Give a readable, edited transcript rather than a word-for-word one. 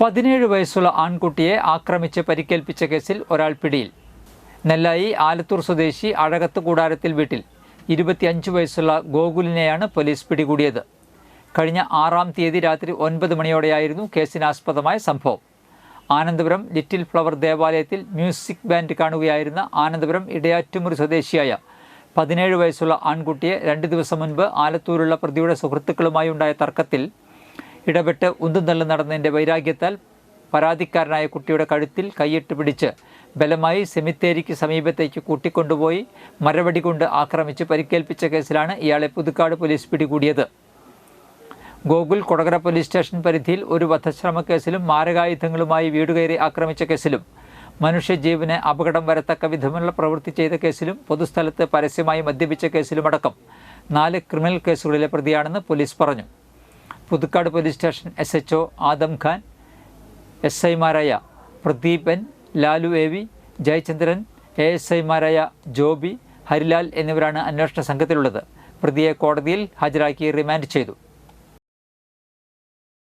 17 വയസ്സുള്ള ആൺകുട്ടിയെ ആക്രമിച്ച് പരിക്കേൽപ്പിച്ച കേസിൽ ഒരാൾ പിടിയിൽ. നെല്ലായി ആലത്തൂർ സ്വദേശി അഴകത്ത് കൂടാരത്തിൽ വീട്ടിൽ 25 വയസ്സുള്ള ഗോകുലിനെയാണ് പോലീസ് പിടികൂടിയത്. കഴിഞ്ഞ 6-ാം തീയതി രാത്രി 9 മണിയോടെയായിരുന്നു കേസിനാസ്പദമായ സംഭവം. ആനന്ദപുരം ലിറ്റിൽ ഫ്ലവർ ദേവാലയത്തിൽ മ്യൂസിക് ബാൻഡ് കാണുകയായിരുന്ന ആനന്ദപുരം ഇടയാറ്റുമുറി സ്വദേശിയായ 17 വയസ്സുള്ള ആൺകുട്ടിയെ 2 ദിവസം മുൻപ് ആലത്തൂരുള്ള പ്രതിയുടെ സുഹൃത്തുക്കളുമായി ഉണ്ടായ തർക്കത്തിൽ ഇടപെട്ട് ഉന്തും തള്ളും നടന്നതിൻ്റെ വൈരാഗ്യത്താൽ പരാതിക്കാരനായ കുട്ടിയുടെ കഴുത്തിൽ കൈയിട്ട് പിടിച്ച് ബലമായി സെമിത്തേരിക്ക് സമീപത്തേക്ക് കൂട്ടിക്കൊണ്ടുപോയി മരവടി കൊണ്ട് ആക്രമിച്ച് പരിക്കേൽപ്പിച്ച കേസിലാണ് ഇയാളെ പുതുക്കാട് പോലീസ് പിടികൂടിയത്. ഗോകുൽ കൊടകര പോലീസ് സ്റ്റേഷൻ പരിധിയിൽ ഒരു വധശ്രമ കേസിലും മാരകായുധങ്ങളുമായി വീടുകയറി ആക്രമിച്ച കേസിലും മനുഷ്യജീവന് അപകടം വരത്തക്ക വിധമുള്ള പ്രവൃത്തി ചെയ്ത കേസിലും പൊതുസ്ഥലത്ത് പരസ്യമായി മദ്യപിച്ച കേസിലുമടക്കം 4 ക്രിമിനൽ കേസുകളിലെ പ്രതിയാണെന്ന് പോലീസ് പറഞ്ഞു. Puthukkad police station SHO Adam Khan, SIമാരായ പ്രദീപൻ, ലാലു AV, ജയചന്ദ്രൻ, ASIമാരായ ജോബി, ഹരിലാൽ എന്നിവരാണ് അന്വേഷണ സംഘത്തിലുള്ളത്. പ്രതിയെ കോടതിയിൽ ഹാജരാക്കി റിമാൻഡ് ചെയ്തു.